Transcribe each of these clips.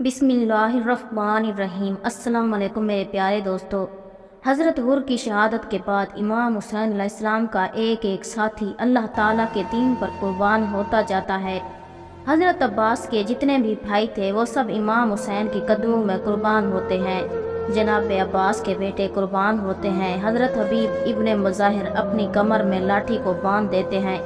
बिस्मिल्लाहिर्रहमानिर्रहीम। अस्सलाम वालेकुम मेरे प्यारे दोस्तों। हज़रत हुर की शहादत के बाद इमाम हुसैन अलैहिस्सलाम का एक एक साथी अल्लाह ताला के दीन पर कुर्बान होता जाता है। हज़रत अब्बास के जितने भी भाई थे वो सब इमाम हुसैन के कदमों में कुर्बान होते हैं। जनाब अब्बास के बेटे कुर्बान होते हैं। हज़रत हबीब इब्ने मुज़ाहिर अपनी कमर में लाठी को बांध देते हैं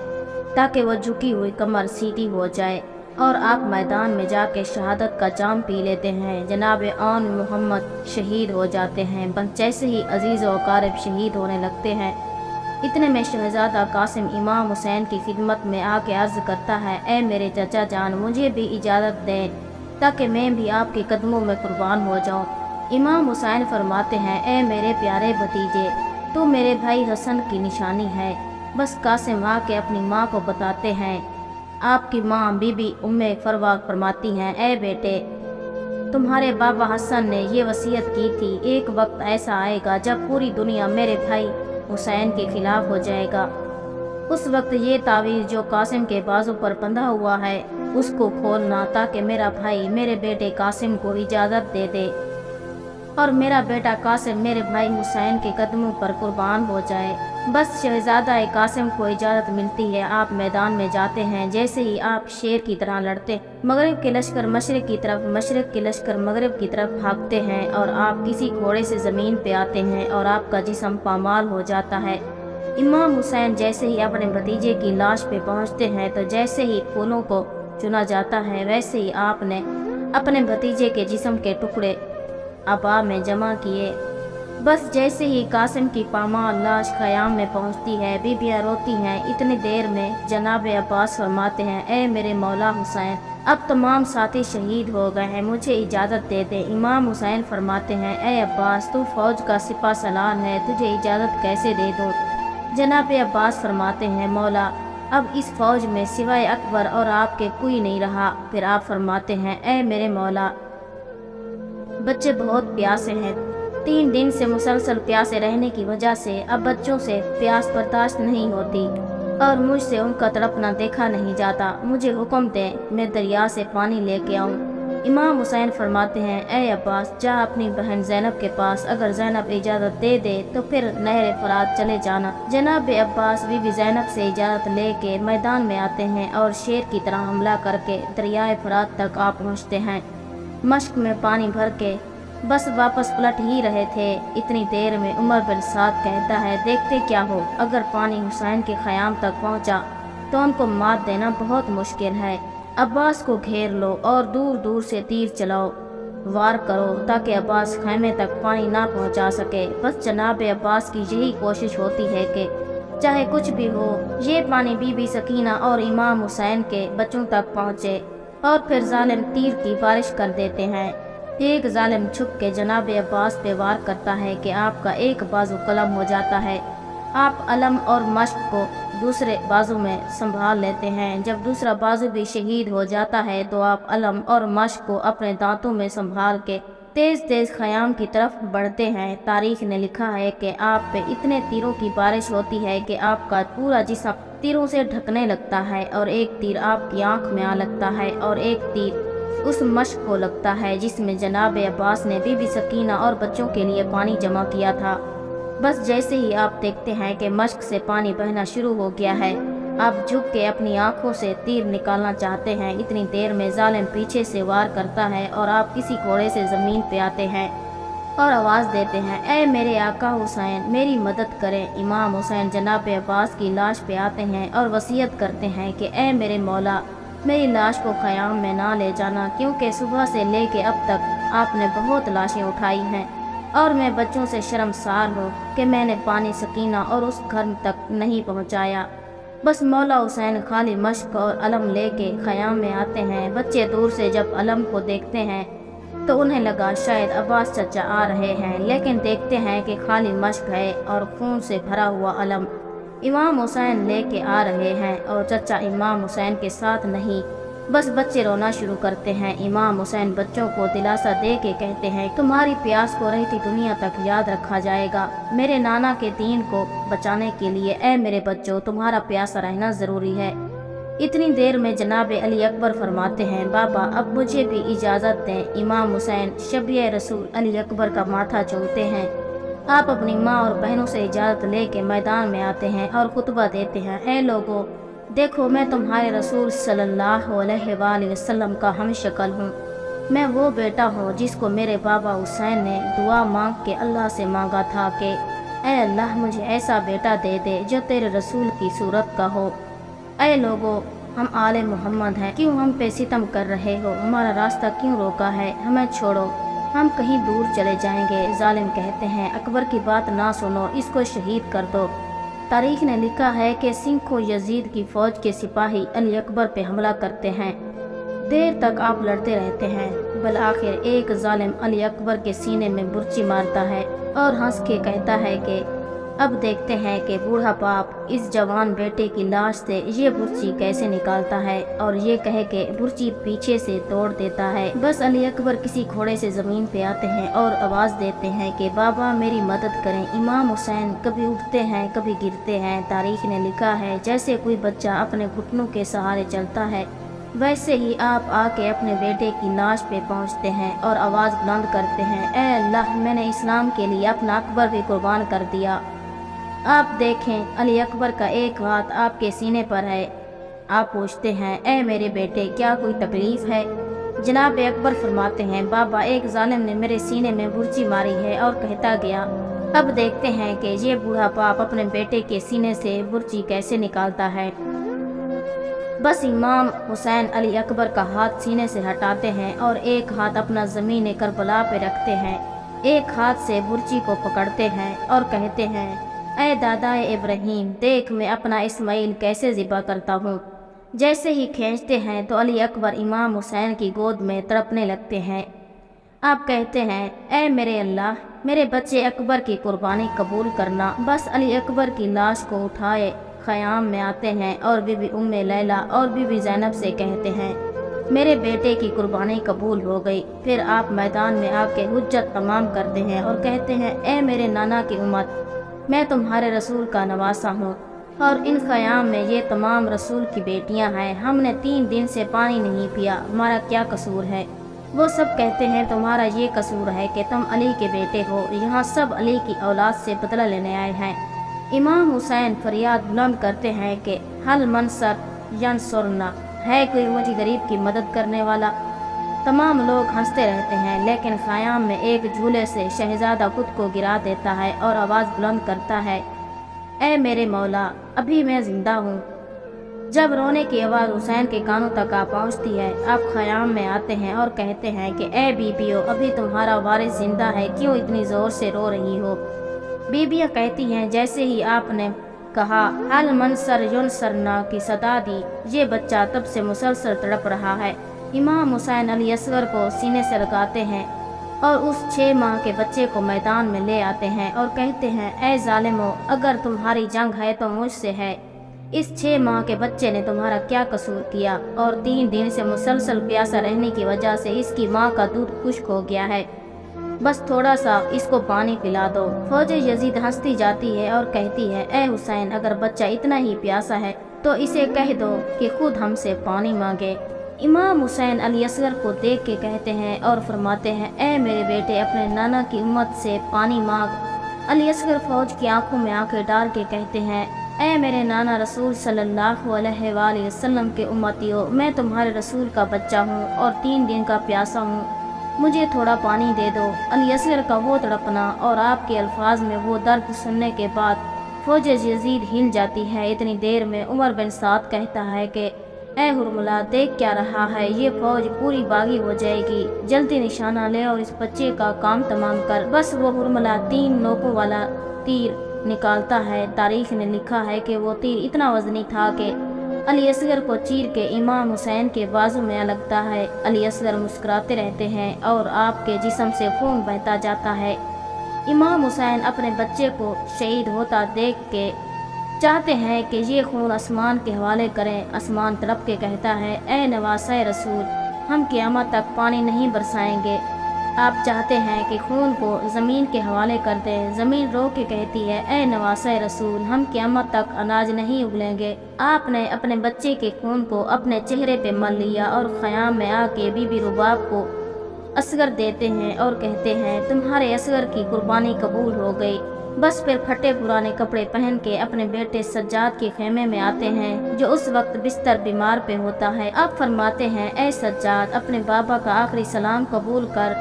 ताकि वह झुकी हुई कमर सीधी हो जाए और आप मैदान में जाके शहादत का जाम पी लेते हैं। जनाब आन मोहम्मद शहीद हो जाते हैं। बस जैसे ही अजीज़ व अकारिब शहीद होने लगते हैं, इतने में शहजादा कासिम इमाम हुसैन की खिदमत में आके अर्ज़ करता है, ए मेरे चचा जान, मुझे भी इजाज़त दें ताकि मैं भी आपके कदमों में कुर्बान हो जाऊं। इमाम हुसैन फरमाते हैं, ए मेरे प्यारे भतीजे, तू मेरे भाई हसन की निशानी है। बस कासिम आके अपनी माँ को बताते हैं। आपकी माँ बीबी उम्मे फरवा फरमाती हैं, ए बेटे, तुम्हारे बाबा हसन ने ये वसीयत की थी, एक वक्त ऐसा आएगा जब पूरी दुनिया मेरे भाई हुसैन के खिलाफ हो जाएगा। उस वक्त ये तावीज़ जो कासिम के बाजू पर बंधा हुआ है उसको खोलना ताकि मेरा भाई मेरे बेटे कासिम को इजाज़त दे दे और मेरा बेटा कासिम मेरे भाई हुसैन के कदमों पर कुर्बान हो जाए। बस शहजादा कासिम को इजाज़त मिलती है। आप मैदान में जाते हैं। जैसे ही आप शेर की तरह लड़ते, मगरिब के लश्कर मशरिक की तरफ, मशरिक के लश्कर मगरिब की तरफ भागते हैं और आप किसी घोड़े से ज़मीन पे आते हैं और आपका जिस्म पामाल हो जाता है। इमाम हुसैन जैसे ही अपने भतीजे की लाश पे पहुँचते हैं तो जैसे ही फूलों को चुना जाता है वैसे ही आपने अपने भतीजे के जिस्म के टुकड़े अबा में जमा किए। बस जैसे ही कासिम की पामाल लाश ख़याम में पहुंचती है, बीबियाँ रोती हैं। इतनी देर में जनाब अब्बास फरमाते हैं, ए मेरे मौला हुसैन, अब तमाम साथी शहीद हो गए हैं, मुझे इजाज़त दे दे। इमाम हुसैन फरमाते हैं, ए अब्बास, तू फ़ौज का सिपा सलार है, तुझे इजाज़त कैसे दे दूँ। जनाब अब्बास फरमाते हैं, मौला, अब इस फ़ौज में सिवाय अकबर और आपके कोई नहीं रहा। फिर आप फरमाते हैं, ए मेरे मौला, बच्चे बहुत प्यासे हैं। 3 दिन से मुसलसल प्यासे रहने की वजह से अब बच्चों से प्यास बर्दाश्त नहीं होती और मुझसे उनका तड़पना देखा नहीं जाता। मुझे हुक्म दें, मैं दरिया से पानी लेके आऊँ। इमाम हुसैन फरमाते हैं, ए अब्बास, जा अपनी बहन ज़ैनब के पास, अगर ज़ैनब इजाज़त दे दे तो फिर नहर फरात चले जाना। जनाब अब्बास बीबी ज़ैनब से इजाज़त लेके मैदान में आते हैं और शेर की तरह हमला करके दरियाए फरात तक आ पहुँचते हैं। मश्क में पानी भर के बस वापस पलट ही रहे थे। इतनी देर में उमर बिन साद कहता है, देखते क्या हो, अगर पानी हुसैन के ख़याम तक पहुंचा तो उनको मात देना बहुत मुश्किल है। अब्बास को घेर लो और दूर दूर से तीर चलाओ, वार करो ताकि अब्बास खैमे तक पानी ना पहुंचा सके। बस जनाब अब्बास की यही कोशिश होती है कि चाहे कुछ भी हो, ये पानी बीबी सकीना और इमाम हुसैन के बच्चों तक पहुँचे। और फिर जालिम तीर की बारिश कर देते हैं। एक जालिम छुप के जनाब अब्बास पे वार करता है कि आपका एक बाजू कलम हो जाता है। आप अलम और मश्क को दूसरे बाजू में संभाल लेते हैं। जब दूसरा बाजू भी शहीद हो जाता है तो आप अलम और मश्क को अपने दांतों में संभाल के तेज़ तेज़ ख़याम की तरफ बढ़ते हैं। तारीख ने लिखा है कि आप पे इतने तीरों की बारिश होती है कि आपका पूरा जिस्म तीरों से ढकने लगता है और एक तीर आपकी आंख में आ लगता है और एक तीर उस मश्क को लगता है जिसमें जनाब अब्बास ने बीबी सकीना और बच्चों के लिए पानी जमा किया था। बस जैसे ही आप देखते हैं कि मश्क से पानी बहना शुरू हो गया है, आप झुक के अपनी आंखों से तीर निकालना चाहते हैं। इतनी देर में जालिम पीछे से वार करता है और आप किसी घोड़े से ज़मीन पे आते हैं और आवाज़ देते हैं, ए मेरे आका हुसैन, मेरी मदद करें। इमाम हुसैन जनाब अब्बास की लाश पे आते हैं और वसीयत करते हैं कि ए मेरे मौला, मेरी लाश को ख़याम में ना ले जाना, क्योंकि सुबह से लेके अब तक आपने बहुत लाशें उठाई हैं और मैं बच्चों से शर्मसार हूँ कि मैंने पानी सकीना और उस घर तक नहीं पहुँचाया। बस मौला हुसैन खाली मश्क और अलम लेके ख़याम में आते हैं। बच्चे दूर से जब अलम को देखते हैं तो उन्हें लगा शायद अब्बास चचा आ रहे हैं, लेकिन देखते हैं कि खाली मश्क है और खून से भरा हुआ अलम इमाम हुसैन लेके आ रहे हैं और चचा इमाम हुसैन के साथ नहीं। बस बच्चे रोना शुरू करते हैं। इमाम हुसैन बच्चों को दिलासा दे के कहते हैं, तुम्हारी प्यास को रहती दुनिया तक याद रखा जाएगा। मेरे नाना के दीन को बचाने के लिए ए मेरे बच्चों, तुम्हारा प्यासा रहना ज़रूरी है। इतनी देर में जनाब अली अकबर फरमाते हैं, बाबा अब मुझे भी इजाज़त दें। इमाम हुसैन शबीह रसूल अली अकबर का माथा चूमते हैं। आप अपनी माँ और बहनों से इजाज़त लेके मैदान में आते हैं और खुतबा देते हैं, ऐ लोगों, देखो मैं तुम्हारे रसूल सल्लल्लाहु अलैहि वसल्लम का हमशक्ल हूँ। मैं वो बेटा हूँ जिसको मेरे बाबा हुसैन ने दुआ मांग के अल्लाह से मांगा था कि ऐ अल्लाह मुझे ऐसा बेटा दे दे जो तेरे रसूल की सूरत का हो। ऐ लोगों, हम आले मोहम्मद हैं, क्यों हम पे सितम कर रहे हो? हमारा रास्ता क्यों रोका है? हमें छोड़ो, हम कहीं दूर चले जाएंगे। जालिम कहते हैं, अकबर की बात ना सुनो, इसको शहीद कर दो। तारीख ने लिखा है कि सिंखों यजीद की फौज के सिपाही अली अकबर पे हमला करते हैं। देर तक आप लड़ते रहते हैं। बल आखिर एक जालिम अली अकबर के सीने में बुर्ची मारता है और हंस के कहता है कि अब देखते हैं कि बूढ़ा बाप इस जवान बेटे की लाश से ये बुर्ची कैसे निकालता है। और ये कह के बुर्ची पीछे से तोड़ देता है। बस अली अकबर किसी घोड़े से ज़मीन पे आते हैं और आवाज़ देते हैं कि बाबा मेरी मदद करें। इमाम हुसैन कभी उठते हैं कभी गिरते हैं। तारीख ने लिखा है, जैसे कोई बच्चा अपने घुटनों के सहारे चलता है, वैसे ही आप आके अपने बेटे की लाश पे पहुंचते हैं और आवाज़ बुलंद करते हैं, ऐ अल्लाह मैंने इस्लाम के लिए अपना अकबर भी कुर्बान कर दिया। आप देखें, अली अकबर का एक हाथ आपके सीने पर है। आप पूछते हैं, ऐ मेरे बेटे क्या कोई तकलीफ़ है? जनाब अकबर फरमाते हैं, बाबा एक जालिम ने मेरे सीने में बुर्ची मारी है और कहता गया। अब देखते हैं कि ये बूढ़ा बाप अपने बेटे के सीने से बुर्ची कैसे निकालता है। बस इमाम हुसैन अली अकबर का हाथ सीने से हटाते हैं और एक हाथ अपना ज़मीन करबला पे रखते हैं। एक हाथ से बुर्ची को पकड़ते हैं और कहते हैं, ऐ दादा इब्राहिम, देख मैं अपना इस्माइल कैसे ज़िबा करता हूँ। जैसे ही खींचते हैं तो अली अकबर इमाम हुसैन की गोद में तड़पने लगते हैं। आप कहते हैं, ऐ मेरे अल्लाह, मेरे बच्चे अकबर की कुर्बानी कबूल करना। बस अली अकबर की लाश को उठाए ख़याम में आते हैं और बीबी उम्मे लैला और बीबी ज़ैनब से कहते हैं, मेरे बेटे की कुर्बानी कबूल हो गई। फिर आप मैदान में आके हुज्जत तमाम करते हैं और कहते हैं, ऐ मेरे नाना की उम्मत, मैं तुम्हारे रसूल का नवासा हूँ और इन ख़याम में ये तमाम रसूल की बेटियाँ हैं। हमने 3 दिन से पानी नहीं पिया, हमारा क्या कसूर है? वो सब कहते हैं, तुम्हारा ये कसूर है कि तुम अली के बेटे हो। यहाँ सब अली की औलाद से बदला लेने आए हैं। इमाम हुसैन फरियाद बुलंद करते हैं कि हल मनसर यनसुरना, है कोई मुझे गरीब की मदद करने वाला? तमाम लोग हंसते रहते हैं, लेकिन ख़याम में एक झूले से शहजादा खुद को गिरा देता है और आवाज़ बुलंद करता है, ऐ मेरे मौला, अभी मैं ज़िंदा हूँ। जब रोने की आवाज़ हुसैन के कानों तक आ पहुँचती है, आप ख़याम में आते हैं और कहते हैं कि ऐ बीबियों, अभी तुम्हारा वारिस ज़िंदा है, क्यों इतनी ज़ोर से रो रही हो? बीबियाँ कहती हैं, जैसे ही आपने कहा हल मनसर युनसरना की सदा दी, ये बच्चा तब से मुसलसल तड़प रहा है। इमाम हुसैन अली असगर को सीने से लगाते हैं और उस 6 माह के बच्चे को मैदान में ले आते हैं और कहते हैं, ऐ जालिमो, अगर तुम्हारी जंग है तो मुझसे है। इस 6 माह के बच्चे ने तुम्हारा क्या कसूर किया? और 3 दिन से मुसलसल प्यासा रहने की वजह से इसकी माँ का दूध खुश्क हो गया है। बस थोड़ा सा इसको पानी पिला दो। फौज यजीद हंसती जाती है और कहती है, ऐ हुसैन, अगर बच्चा इतना ही प्यासा है तो इसे कह दो कि खुद हमसे पानी मांगे। इमाम हुसैन अली असगर को देख के कहते हैं और फरमाते हैं, ऐ मेरे बेटे, अपने नाना की उम्मत से पानी मांग। अली असगर फौज की आंखों में आंखें डाल के कहते हैं, ऐ मेरे नाना रसूल सल्लल्लाहु अलैहि वसल्लम के उम्मतियों, मैं तुम्हारे रसूल का बच्चा हूँ और 3 दिन का प्यासा हूँ, मुझे थोड़ा पानी दे दो। अली असगर का वो तड़पना और आपके अल्फाज में वो दर्द सुनने के बाद फौज यजीद हिल जाती है। इतनी देर में उमर बिन साद कहता है कि ऐ हुरमुला, देख क्या रहा है, ये फौज पूरी बागी हो जाएगी, जल्दी निशाना ले और इस बच्चे का काम तमाम कर। बस वो हुरमुला 3 नोकों वाला तीर निकालता है। तारीख ने लिखा है कि वो तीर इतना वजनी था कि अली असगर को चीर के इमाम हुसैन के बाजू में लगता है। अली असगर मुस्कुराते रहते हैं और आपके जिस्म से खून बहता जाता है। इमाम हुसैन अपने बच्चे को शहीद होता देख के चाहते हैं कि ये खून आसमान के हवाले करें। आसमान तड़प के कहता है, ऐ नवासा रसूल, हम क़यामत तक पानी नहीं बरसाएंगे। آپ چاہتے ہیں کہ خون کو زمین کے حوالے کر دیں۔ زمین رو کے کہتی ہے، اے نواسۂ رسول، ہم قیامت تک اناج نہیں اگلیں گے۔ آپ نے اپنے بچے کے خون کو اپنے چہرے پہ مل لیا اور خیام میں آ کے بی بی رباب کو اصغر دیتے ہیں اور کہتے ہیں، تمہارے اصغر کی قربانی قبول ہو گئی۔ بس پھر پھٹے پرانے کپڑے پہن کے اپنے بیٹے سجاد کے خیمے میں آتے ہیں، جو اس وقت بستر بیمار پہ ہوتا ہے۔ آپ فرماتے ہیں، اے سجاد، اپنے بابا کا آخری سلام قبول کر۔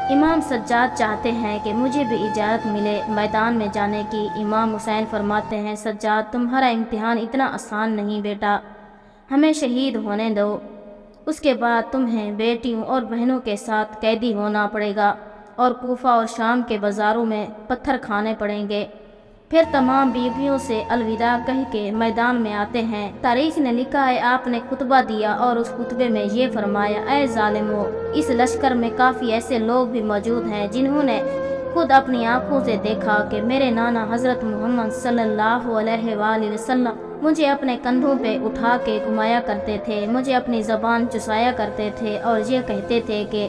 امام سجاد چاہتے ہیں کہ مجھے بھی اجازت ملے میدان میں جانے کی۔ امام حسین فرماتے ہیں، سجاد، تمہارا امتحان اتنا آسان نہیں بیٹا، ہمیں شہید ہونے دو، اس کے بعد تمہیں بیٹیوں اور بہنوں کے ساتھ قیدی ہونا پڑے گا اور کوفہ اور شام کے بازاروں میں پتھر کھانے پڑیں گے۔ پھر تمام بیویوں سے الوداع کہہ کے میدان میں آتے ہیں۔ تاریخ نے لکھا ہے، آپ نے خطبہ دیا اور اس خطبے میں یہ فرمایا، اے ظالمو، اس لشکر میں کافی ایسے لوگ بھی موجود ہیں جنہوں نے خود اپنی آنکھوں سے دیکھا کہ میرے نانا حضرت محمد صلی اللہ علیہ وآلہ وسلم مجھے اپنے کندھوں پہ اٹھا کے گھمایا کرتے تھے، مجھے اپنی زبان چسایا کرتے تھے اور یہ کہتے تھے کہ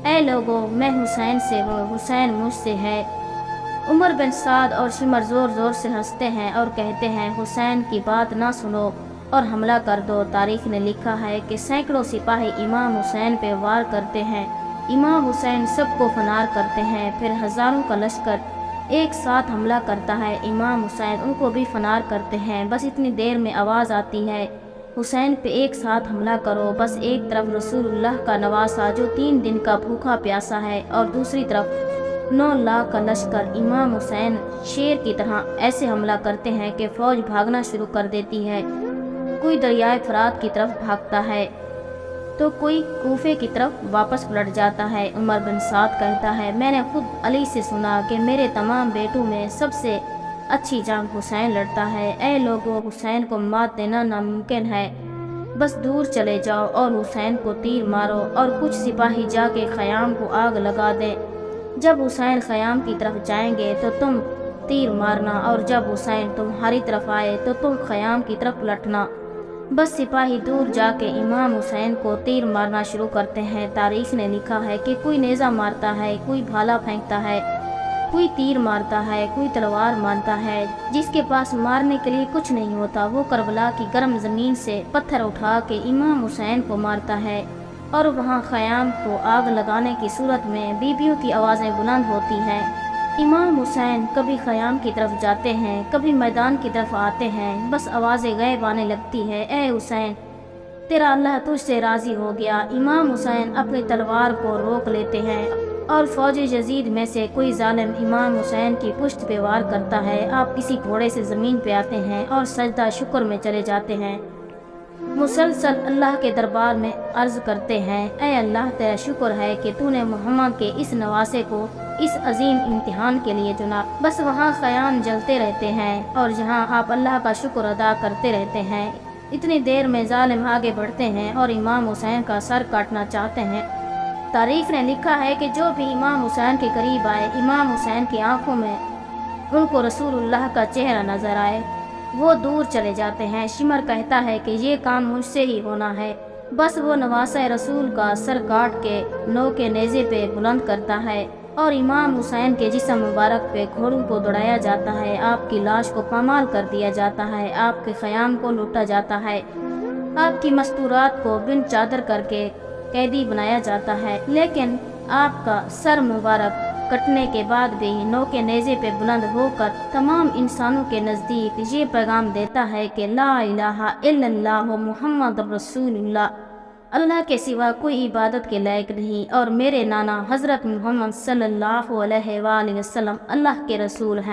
اے لوگو، میں حسین سے ہوں، حسین مجھ سے ہے۔ عمر بن سعد اور شمر زور زور سے ہنستے ہیں اور کہتے ہیں، حسین کی بات نہ سنو اور حملہ کر دو۔ تاریخ نے لکھا ہے کہ سینکڑوں سپاہی امام حسین پہ وار کرتے ہیں، امام حسین سب کو فنار کرتے ہیں۔ پھر ہزاروں کا لشکر ایک ساتھ حملہ کرتا ہے، امام حسین ان کو بھی فنار کرتے ہیں۔ بس اتنی دیر میں آواز آتی ہے، حسین پہ ایک ساتھ حملہ کرو۔ بس ایک طرف رسول اللہ کا نواسہ جو 3 دن کا بھوکا پیاسا ہے اور دوسری طرف 9 لاکھ کا لشکر۔ امام حسین شیر کی طرح ایسے حملہ کرتے ہیں کہ فوج بھاگنا شروع کر دیتی ہے۔ کوئی دریائے فرات کی طرف بھاگتا ہے تو کوئی کوفے کی طرف واپس پلٹ جاتا ہے۔ عمر بن سعد کہتا ہے، میں نے خود علی سے سنا کہ میرے تمام بیٹوں میں سب سے اچھی جنگ حسین لڑتا ہے۔ اے لوگو، حسین کو مات دینا ناممکن ہے، بس دور چلے جاؤ اور حسین کو تیر مارو۔ اور کچھ سپاہی جا کے خیام کو آگ لگا دیں۔ جب حسین خیام کی طرف جائیں گے تو تم تیر مارنا، اور جب حسین تمہاری طرف آئے تو تم خیام کی طرف پلٹنا۔ بس سپاہی دور جا کے امام حسین کو تیر مارنا شروع کرتے ہیں۔ تاریخ نے لکھا ہے کہ کوئی نیزہ مارتا ہے، کوئی بھالا پھینکتا ہے، کوئی تیر مارتا ہے، کوئی تلوار مارتا ہے۔ جس کے پاس مارنے کے لیے کچھ نہیں ہوتا، وہ کربلا کی گرم زمین سے پتھر اٹھا کے امام حسین کو مارتا ہے، اور وہاں خیام کو آگ لگانے کی صورت میں بیویوں کی آوازیں بلند ہوتی ہیں۔ امام حسین کبھی خیام کی طرف جاتے ہیں، کبھی میدان کی طرف آتے ہیں، بس آوازیں غائب آنے لگتی ہے، اے حسین، تیرا اللہ تجھ سے راضی ہو گیا۔ امام حسین اپنی تلوار کو روک لیتے ہیں اور فوج یزید میں سے کوئی ظالم امام حسین کی پشت پہ وار کرتا ہے۔ آپ کسی گھوڑے سے زمین پہ آتے ہیں اور سجدہ شکر میں چلے جاتے ہیں، مسلسل اللہ کے دربار میں عرض کرتے ہیں، اے اللہ، تیرا شکر ہے کہ تو نے محمد کے اس نواسے کو اس عظیم امتحان کے لیے چنا۔ بس وہاں خیام جلتے رہتے ہیں اور جہاں آپ اللہ کا شکر ادا کرتے رہتے ہیں۔ اتنی دیر میں ظالم آگے بڑھتے ہیں اور امام حسین کا سر کاٹنا چاہتے ہیں۔ تاریخ نے لکھا ہے کہ جو بھی امام حسین کے قریب آئے، امام حسین کی آنکھوں میں ان کو رسول اللہ کا چہرہ نظر آئے، وہ دور چلے جاتے ہیں۔ شمر کہتا ہے کہ یہ کام مجھ سے ہی ہونا ہے۔ بس وہ نواسہ رسول کا سر کاٹ کے نو کے نیزے پہ بلند کرتا ہے اور امام حسین کے جسم مبارک پہ گھوڑوں کو دوڑایا جاتا ہے۔ آپ کی لاش کو پامال کر دیا جاتا ہے، آپ کے خیام کو لوٹا جاتا ہے، آپ کی مستورات کو بن چادر کر کے قیدی بنایا جاتا ہے، لیکن آپ کا سر مبارک کٹنے کے بعد بھی نو کے نیزے پہ بلند ہو کر تمام انسانوں کے نزدیک یہ پیغام دیتا ہے کہ لا الہ الا اللہ محمد رسول اللہ، اللہ کے سوا کوئی عبادت کے لائق نہیں، اور میرے نانا حضرت محمد صلی اللہ علیہ وآلہ وسلم اللہ کے رسول ہیں۔